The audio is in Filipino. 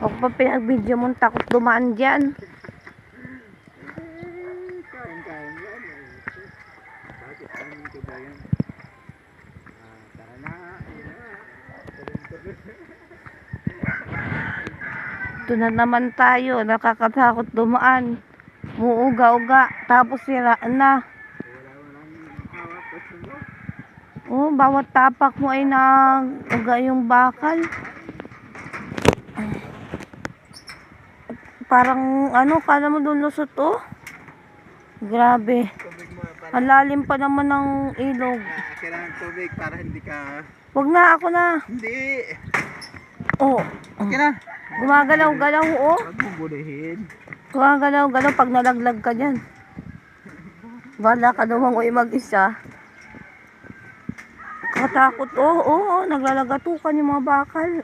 Huwag pa pinag-video mong takot dumaan dyan. Kain-kain yan. Bakit kami ba yan? Tara na. Ito na naman tayo. Nakakatakot dumaan. Muuga-uga. Tapos siraan na. Oh, bawat tapak mo ay nag-uga yung bakal. Parang ano, kala mo doon lusot oh. Grabe. Ang lalim pa naman ng ilog. Kailangan tubig para hindi ka... Wag na, ako na. Hindi. Oh. Okay na. Gumagalaw-galaw oh. Huwag mo bulihin. Gumagalaw-galaw pag nalaglag ka dyan. Bala ka lumangoy mag-isa. Katakot oh, naglalagatukan yung mga bakal.